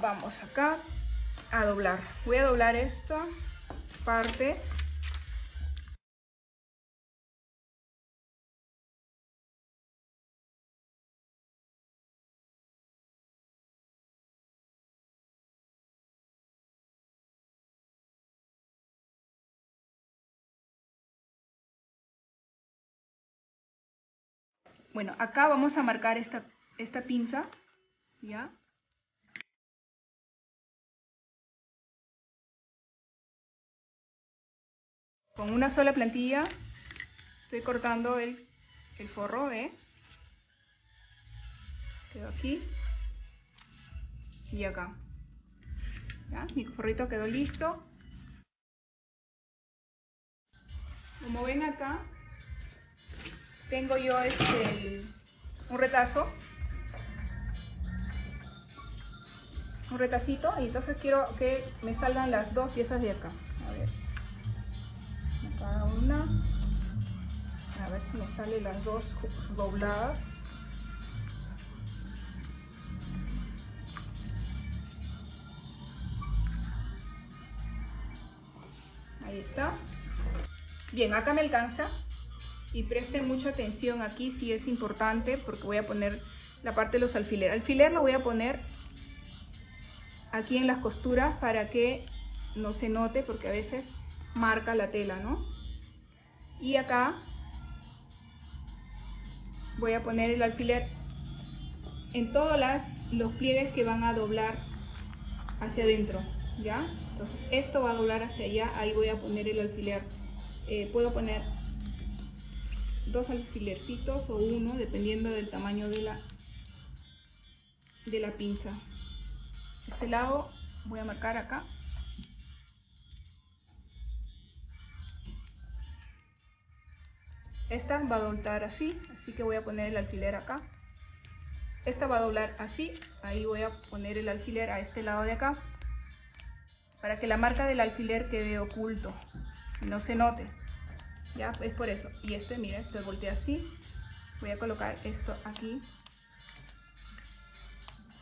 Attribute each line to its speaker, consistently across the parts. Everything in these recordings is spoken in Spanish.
Speaker 1: vamos acá a doblar. Voy a doblar esta parte. Bueno, acá vamos a marcar esta pinza, ¿ya? Con una sola plantilla estoy cortando el forro, ¿ve? Quedó aquí y acá. ¿Ya? Mi forrito quedó listo. Como ven acá, tengo yo un retacito, y entonces quiero que me salgan las dos piezas de acá. A ver, cada una, a ver si me salen las dos dobladas. Ahí está. Bien, acá me alcanza. Y presten mucha atención aquí, sí es importante, porque voy a poner la parte de los alfileres. Alfiler lo voy a poner aquí en las costuras para que no se note, porque a veces marca la tela, ¿no? Y acá voy a poner el alfiler en todos los pliegues que van a doblar hacia adentro, ¿ya? Entonces esto va a doblar hacia allá, ahí voy a poner el alfiler. Puedo poner dos alfilercitos o uno, dependiendo del tamaño de la pinza. Este lado voy a marcar acá. Esta va a doblar así, así que voy a poner el alfiler acá. Esta va a doblar así, ahí voy a poner el alfiler a este lado de acá, para que la marca del alfiler quede oculto, no se note. Ya, es por eso. Y mira, esto voltea así. Voy a colocar esto aquí.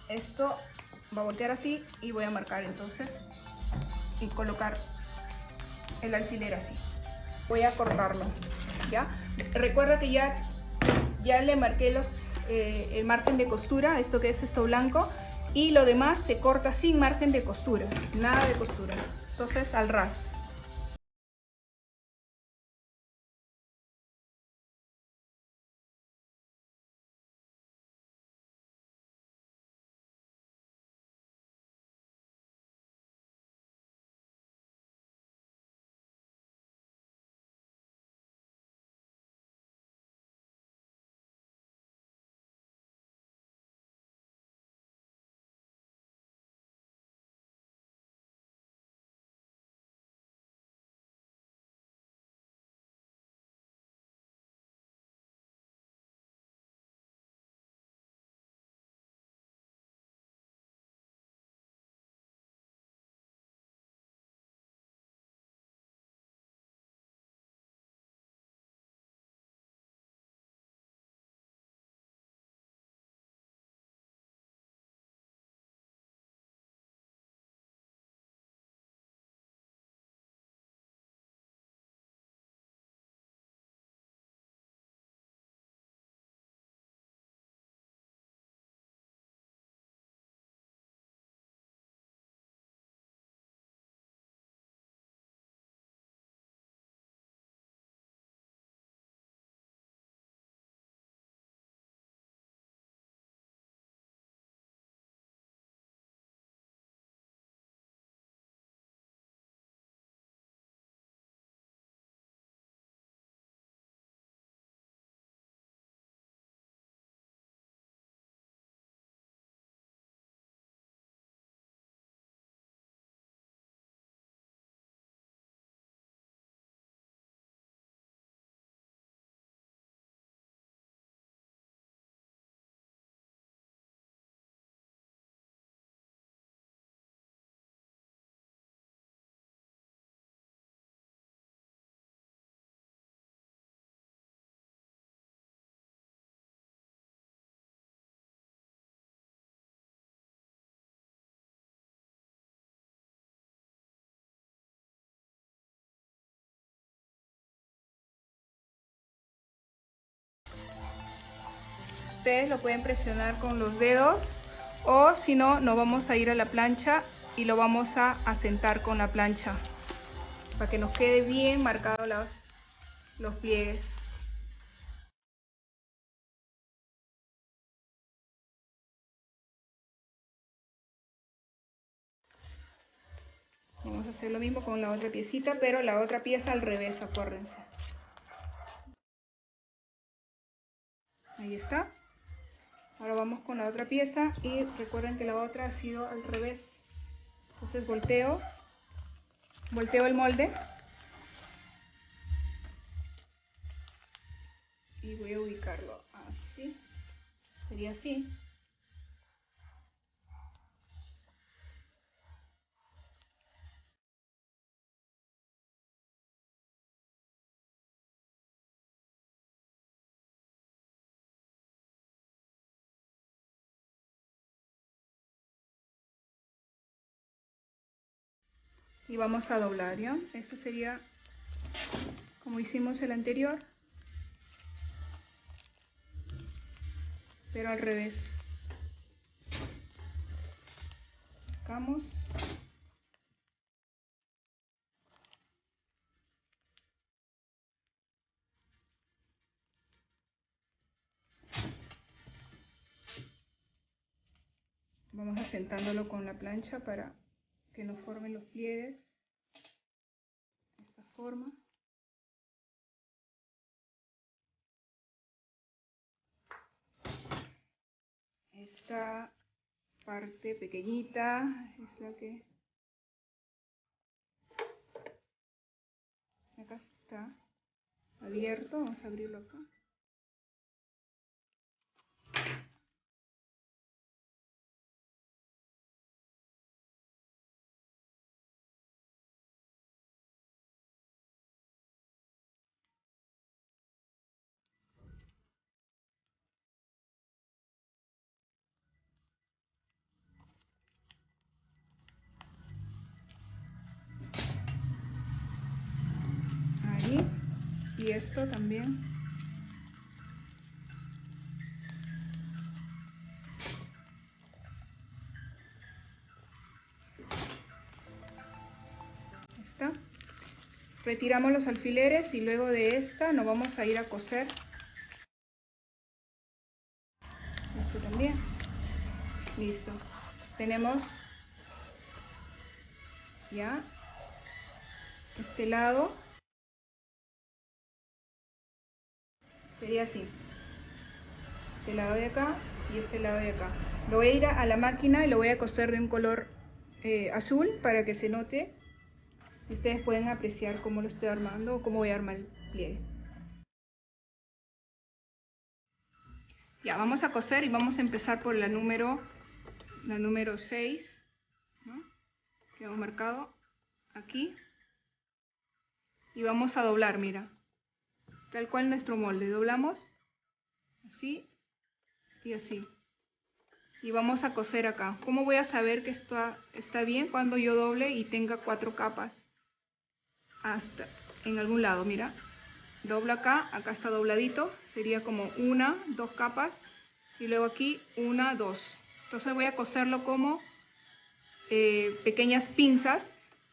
Speaker 1: Esto va a voltear así y voy a marcar entonces y colocar el alfiler así. Voy a cortarlo, ¿ya? Recuerda que ya le marqué el margen de costura, esto que es esto blanco, y lo demás se corta sin margen de costura, nada de costura. Entonces al ras. ustedes lo pueden presionar con los dedos, o si no, nos vamos a ir a la plancha y lo vamos a asentar con la plancha para que nos quede bien marcados los pliegues. Vamos a hacer lo mismo con la otra piecita, pero la otra pieza al revés, acuérdense. Ahí está. Ahora vamos con la otra pieza y recuerden que la otra ha sido al revés. Entonces volteo el molde y voy a ubicarlo así. Sería así. Y vamos a doblar, ¿ya? Esto sería como hicimos el anterior, pero al revés. Sacamos. Vamos asentándolo con la plancha para que nos formen los pliegues de esta forma. Esta parte pequeñita es la que acá está abierto. Vamos a abrirlo acá. Ahí. Y esto también. Está. Retiramos los alfileres y luego de esta nos vamos a ir a coser. Este también. Listo. Tenemos ya este lado. Sería así. Este lado de acá y este lado de acá. Lo voy a ir a la máquina y lo voy a coser de un color azul para que se note. Ustedes pueden apreciar cómo lo estoy armando o cómo voy a armar el pliegue. Ya, vamos a coser y vamos a empezar por la número 6, ¿no? Que hemos marcado aquí. Y vamos a doblar, mira. Tal cual nuestro molde. Doblamos así y así. Y vamos a coser acá. ¿Cómo voy a saber que esto está bien? Cuando yo doble y tenga 4 capas hasta en algún lado, mira. Doblo acá, acá está dobladito, sería como 1, 2 capas, y luego aquí 1, 2. Entonces voy a coserlo como pequeñas pinzas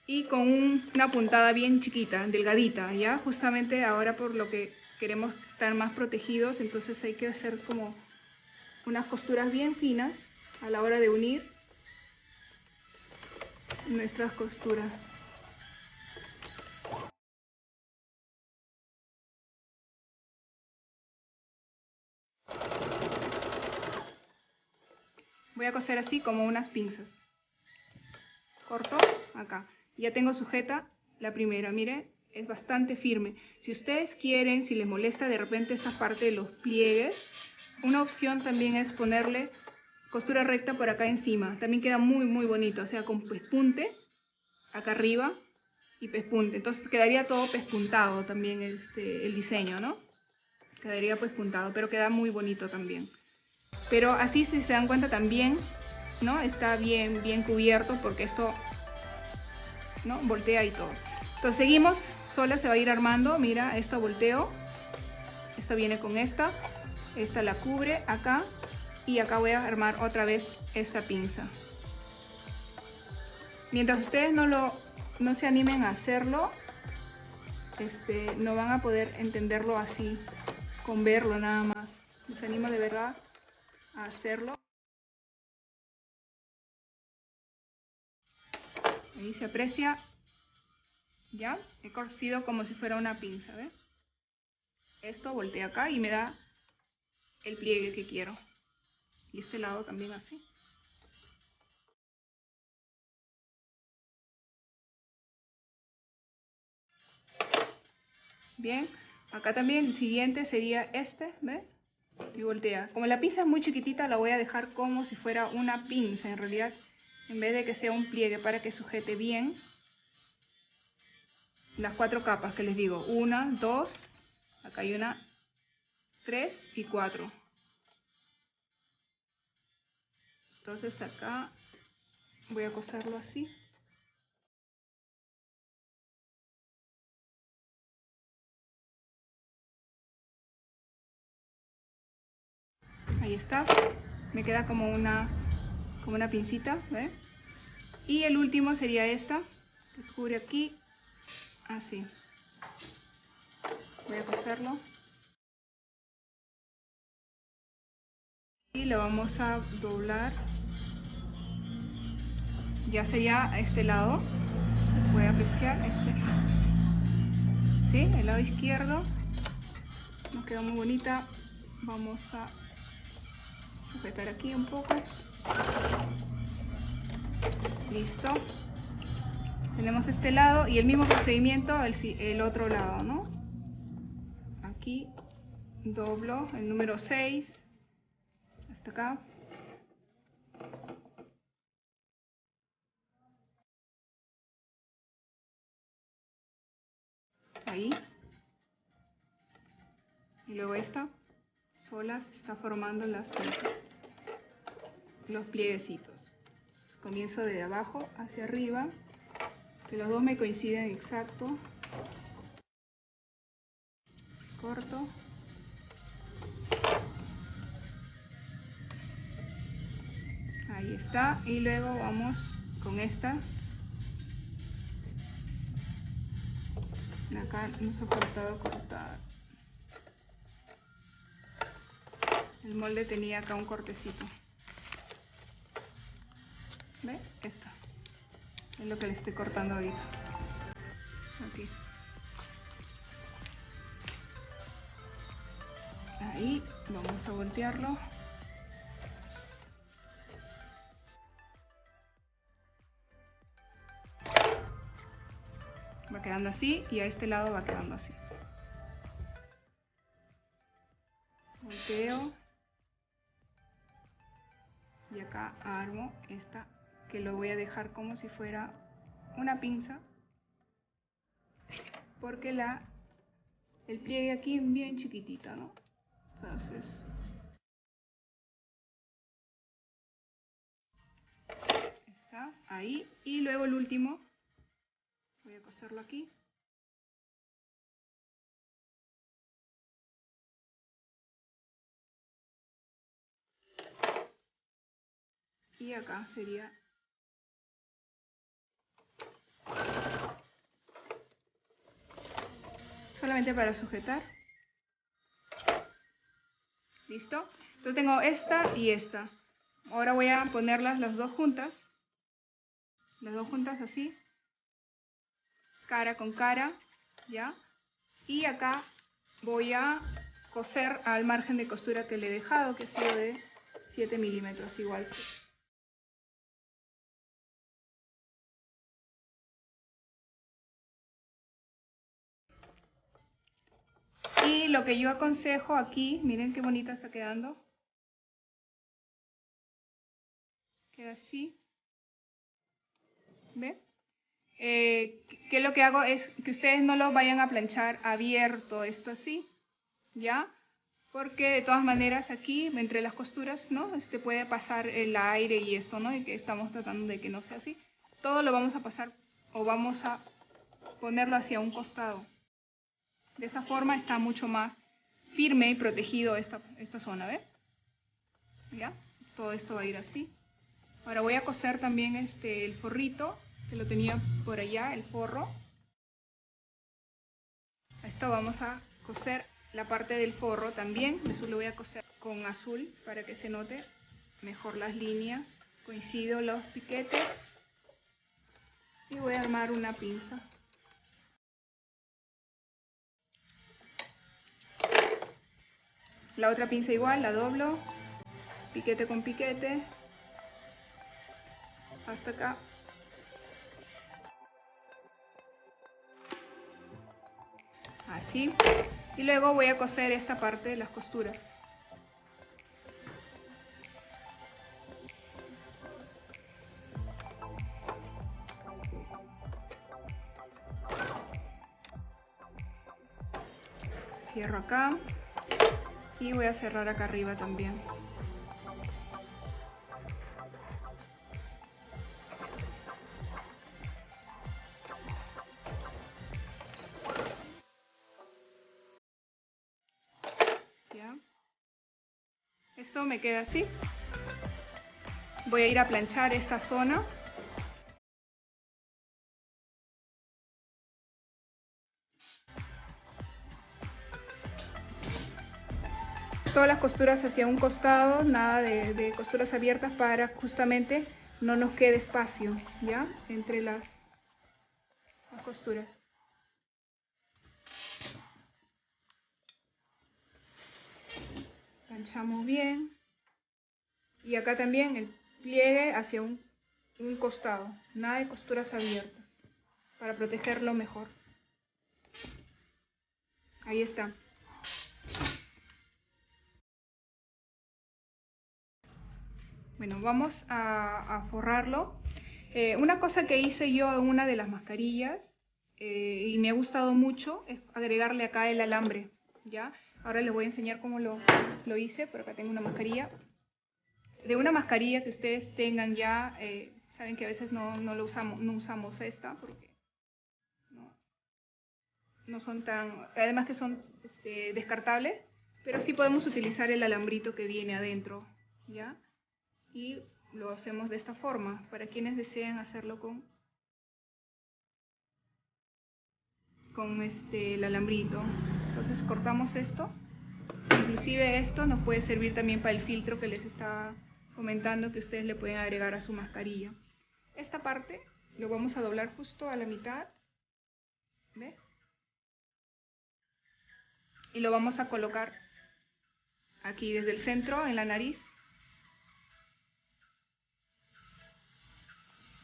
Speaker 1: y con una puntada bien chiquita, delgadita, ¿ya? Justamente ahora por lo que queremos estar más protegidos, entonces hay que hacer como unas costuras bien finas a la hora de unir nuestras costuras. Voy a coser así como unas pinzas. Corto acá. Ya tengo sujeta la primera, miren, es bastante firme. Si ustedes quieren, si les molesta de repente esta parte de los pliegues, una opción también es ponerle costura recta por acá encima. También queda muy muy bonito, o sea, con pespunte acá arriba y pespunte. Entonces quedaría todo pespuntado también el diseño, ¿no? Quedaría pespuntado, pero queda muy bonito también. Pero así, si se dan cuenta, también, ¿no? Está bien cubierto porque esto, ¿no? Voltea y todo. Entonces seguimos, sola se va a ir armando. Mira, esto volteo. Esto viene con esta. Esta la cubre acá y acá voy a armar otra vez esta pinza. Mientras ustedes no se animen a hacerlo, no van a poder entenderlo así, con verlo nada más. Los animo de verdad a hacerlo. Ahí se aprecia. Ya, he cosido como si fuera una pinza, ¿ves? Esto voltea acá y me da el pliegue que quiero. Y este lado también así. Bien, acá también el siguiente sería este, ¿ves? Y voltea. Como la pinza es muy chiquitita, la voy a dejar como si fuera una pinza, en realidad, en vez de que sea un pliegue, para que sujete bien las 4 capas que les digo. 1, 2, acá hay una, 3 y 4. Entonces acá voy a coserlo así. Ahí está. Me queda como una pincita, ¿ves? Y el último sería esta, que se cubre aquí, así. Voy a coserlo. Y lo vamos a doblar. Ya sería a este lado. Voy a apreciar ¿sí? El lado izquierdo. Nos quedó muy bonita. Vamos a sujetar aquí un poco. Listo. Tenemos este lado y el mismo procedimiento el otro lado, ¿no? Aquí doblo el número 6 hasta acá. Ahí. Y luego esta sola se está formando las pinzas, los plieguecitos. Comienzo de abajo hacia arriba, que los dos me coinciden exacto. Corto. Ahí está. Y luego vamos con esta. Acá nos ha faltado cortar. El molde tenía acá un cortecito. ¿Ve? Esta. Es lo que le estoy cortando ahorita. Aquí. Ahí. Vamos a voltearlo. Va quedando así y a este lado va quedando así. Volteo. Y acá armo esta, que lo voy a dejar como si fuera una pinza, porque el pliegue aquí es bien chiquitito, ¿no? Entonces está ahí. Y luego el último voy a coserlo aquí. Y acá sería solamente para sujetar. ¿Listo? Entonces tengo esta y esta. Ahora voy a ponerlas las dos juntas. Las dos juntas así. Cara con cara. ¿Ya? Y acá voy a coser al margen de costura que le he dejado, que ha sido de 7 milímetros igual. Y lo que yo aconsejo aquí, miren qué bonita está quedando. Queda así. ¿Ven? Que lo que hago es que ustedes no lo vayan a planchar abierto, esto así, ¿ya? Porque de todas maneras aquí, entre las costuras, ¿no? Puede pasar el aire y esto, ¿no? Y que estamos tratando de que no sea así. Todo lo vamos a pasar o vamos a ponerlo hacia un costado. De esa forma está mucho más firme y protegido esta zona, ¿ves? ¿Ya? Todo esto va a ir así. Ahora voy a coser también el forrito, que lo tenía por allá, el forro. Esto vamos a coser la parte del forro también. Eso lo voy a coser con azul para que se note mejor las líneas. Coincido los piquetes. Y voy a armar una pinza. La otra pinza igual, la doblo. Piquete con piquete. Hasta acá. Así. Y luego voy a coser esta parte de las costuras. Cierro acá y voy a cerrar acá arriba también. ¿Ya? Esto me queda así. Voy a ir a planchar esta zona. Todas las costuras hacia un costado, nada de costuras abiertas para justamente no nos quede espacio, ¿ya? Entre las costuras. Planchamos bien. Y acá también el pliegue hacia un costado, nada de costuras abiertas, para protegerlo mejor. Ahí está. Bueno, vamos a forrarlo. Una cosa que hice yo en una de las mascarillas y me ha gustado mucho es agregarle acá el alambre, ¿ya? Ahora les voy a enseñar cómo lo hice, pero acá tengo una mascarilla. De una mascarilla que ustedes tengan ya, saben que a veces no usamos esta porque no son tan, además que son descartables, pero sí podemos utilizar el alambrito que viene adentro, ¿ya? Y lo hacemos de esta forma, para quienes desean hacerlo con el alambrito. Entonces cortamos esto, inclusive esto nos puede servir también para el filtro que les estaba comentando que ustedes le pueden agregar a su mascarilla. Esta parte lo vamos a doblar justo a la mitad, ¿ves? Y lo vamos a colocar aquí desde el centro en la nariz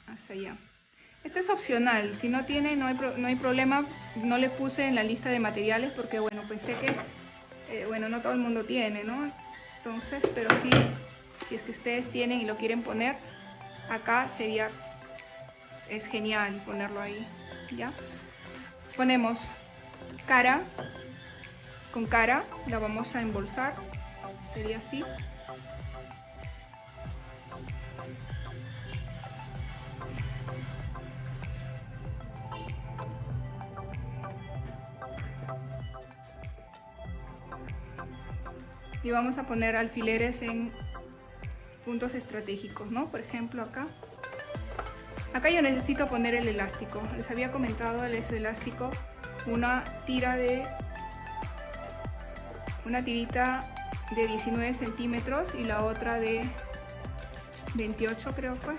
Speaker 1: hasta allá. Esto es opcional, si no tiene no hay problema, no le puse en la lista de materiales porque bueno, pensé que bueno, no todo el mundo tiene, ¿no? Entonces, pero sí, si es que ustedes tienen y lo quieren poner, acá es genial ponerlo ahí, ¿ya? Ponemos cara, con cara, la vamos a embolsar, sería así. Y vamos a poner alfileres en puntos estratégicos, ¿no? Por ejemplo acá. Acá yo necesito poner el elástico. Les había comentado el elástico, una tirita de 19 centímetros y la otra de 28 creo fue.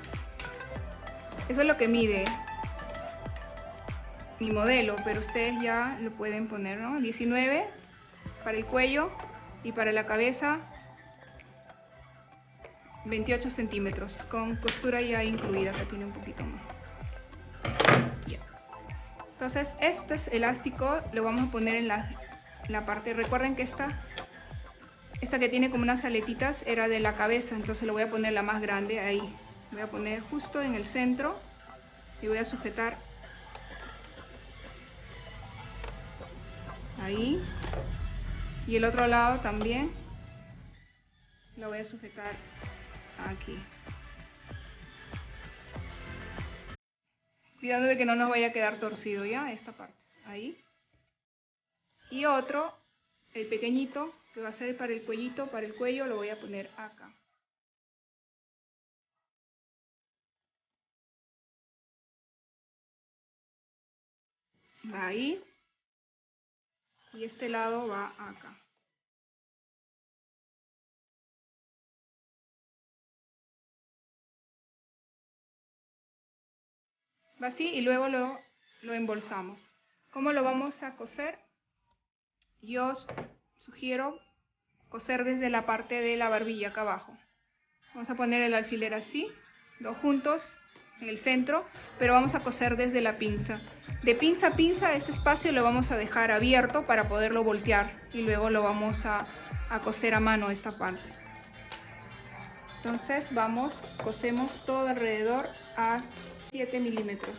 Speaker 1: Eso es lo que mide mi modelo, pero ustedes ya lo pueden poner, ¿no? 19 para el cuello y para la cabeza 28 centímetros, con costura ya incluida, que tiene un poquito más. Ya. Entonces este elástico lo vamos a poner en la parte, recuerden que esta que tiene como unas aletitas era de la cabeza, entonces lo voy a poner la más grande ahí. Voy a poner justo en el centro y voy a sujetar ahí. Y el otro lado también lo voy a sujetar aquí. Cuidado de que no nos vaya a quedar torcido ya esta parte. Ahí. Y otro el pequeñito, que va a ser para el cuellito, para el cuello, lo voy a poner acá. Va ahí. Y este lado va acá. Va así y luego lo embolsamos. ¿Cómo lo vamos a coser? Yo os sugiero coser desde la parte de la barbilla acá abajo. Vamos a poner el alfiler así, dos juntos en el centro, pero vamos a coser desde la pinza. De pinza a pinza este espacio lo vamos a dejar abierto para poderlo voltear y luego lo vamos a coser a mano esta parte. Entonces cosemos todo alrededor a 7 milímetros.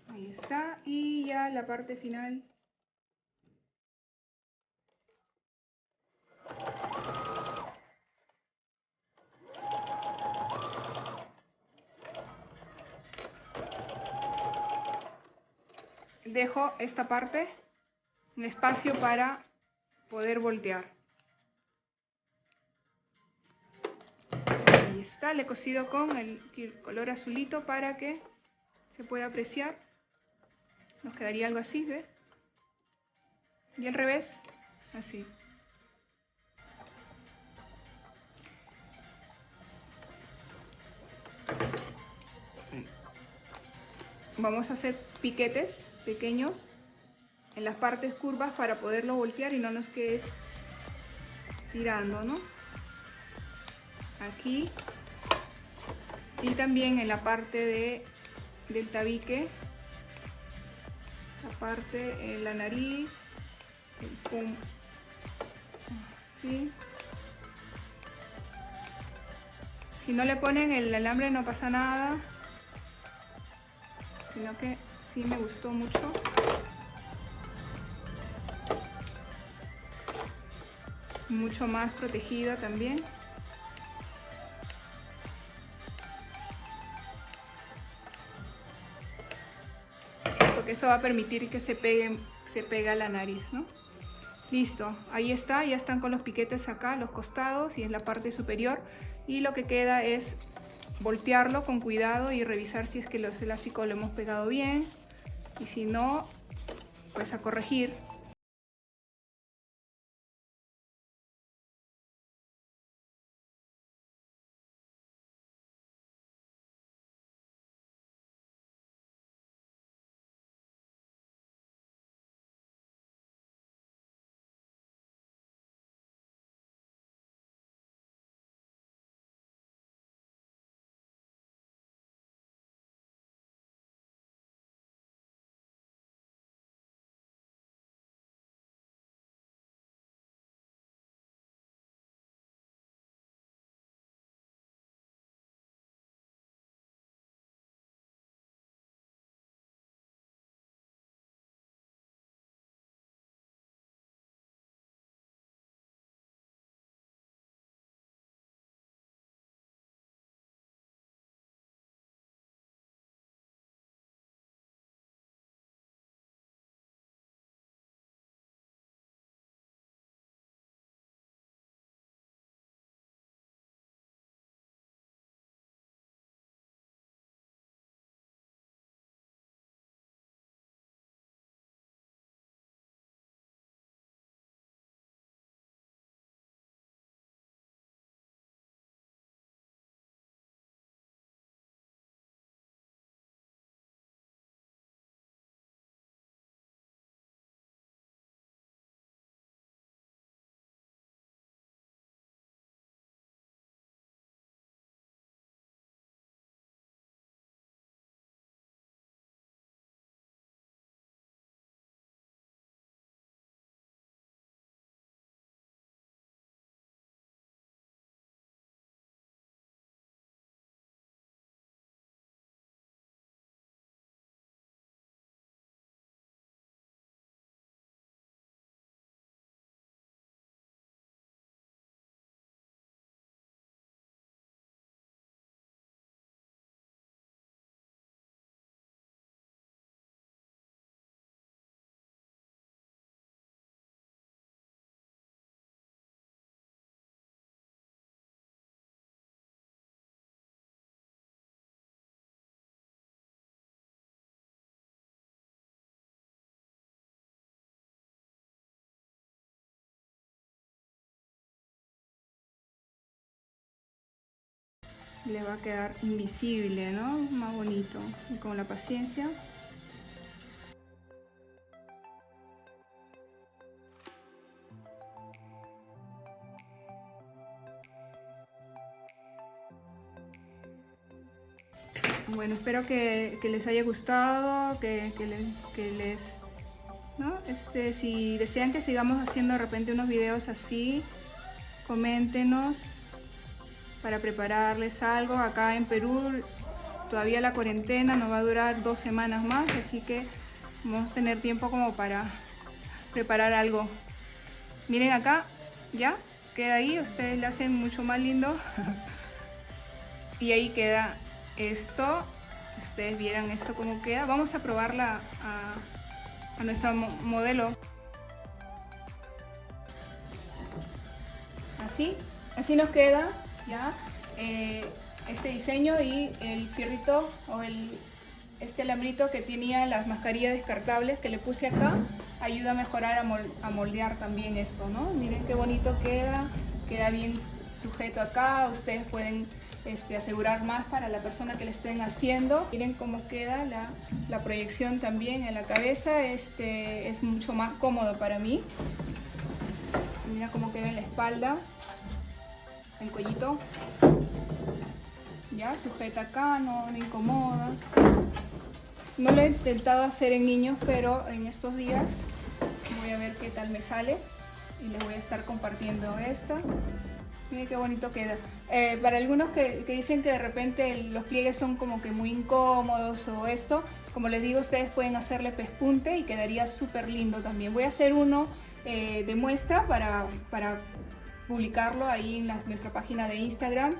Speaker 1: Ahí está, y ya la parte final. Dejo esta parte, un espacio para poder voltear. Ahí está, le he cosido con el color azulito para que se pueda apreciar. Nos quedaría algo así, ¿ves? Y al revés, así. Vamos a hacer piquetes pequeños en las partes curvas para poderlo voltear y no nos quede tirando, ¿no? Aquí y también en la parte del tabique, la parte en la nariz, así. Si no le ponen el alambre no pasa nada, sino que sí me gustó mucho. Mucho más protegida también. Porque eso va a permitir que se pegue a la nariz, ¿no? Listo, ahí está, ya están con los piquetes acá, los costados y en la parte superior. Y lo que queda es voltearlo con cuidado y revisar si es que los elásticos lo hemos pegado bien. Y si no, pues a corregir. le va a quedar invisible, ¿no? Más bonito. Y con la paciencia. Bueno, espero que les haya gustado, que les... ¿no? Si desean que sigamos haciendo de repente unos videos así, coméntenos para prepararles algo. Acá en Perú todavía la cuarentena nos va a durar 2 semanas más, así que vamos a tener tiempo como para preparar algo. Miren acá, ya queda ahí, ustedes le hacen mucho más lindo. Y ahí queda esto. Ustedes vieran esto cómo queda. Vamos a probarla a nuestro modelo. Así nos queda ya este diseño, y el fierrito o este alambrito que tenía las mascarillas descartables que le puse acá ayuda a mejorar, a moldear también esto, ¿no? Miren qué bonito queda bien sujeto acá. Ustedes pueden asegurar más para la persona que le estén haciendo. Miren cómo queda la proyección también en la cabeza. Es mucho más cómodo para mí. Mira cómo queda en la espalda, el cuellito. Ya sujeta acá, no incomoda. No lo he intentado hacer en niños, pero en estos días voy a ver qué tal me sale y les voy a estar compartiendo esta. Miren qué bonito queda. Para algunos que dicen que de repente los pliegues son como que muy incómodos o esto, como les digo, ustedes pueden hacerle pespunte y quedaría súper lindo también. Voy a hacer uno de muestra para publicarlo ahí en nuestra página de Instagram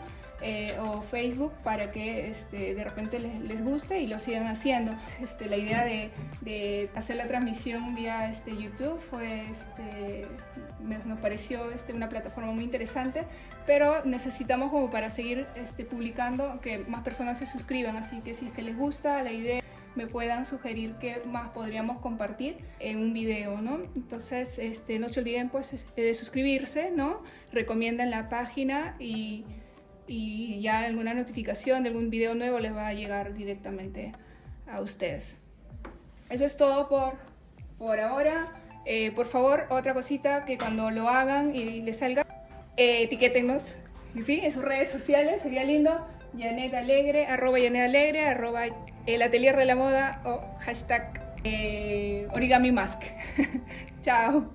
Speaker 1: o Facebook, para que de repente les guste y lo sigan haciendo. La idea de hacer la transmisión vía YouTube fue, nos pareció una plataforma muy interesante, pero necesitamos como para seguir publicando que más personas se suscriban, así que si es que les gusta la idea, me puedan sugerir qué más podríamos compartir en un video, ¿no? Entonces, no se olviden pues de suscribirse, ¿no? Recomiendan la página y ya alguna notificación de algún video nuevo les va a llegar directamente a ustedes. Eso es todo por ahora. Por favor, otra cosita, que cuando lo hagan y les salga, etiquétennos, ¿sí? En sus redes sociales, sería lindo. Janet Alegre, @Janet Alegre, @el atelier de la moda o hashtag Origami Mask. Chao.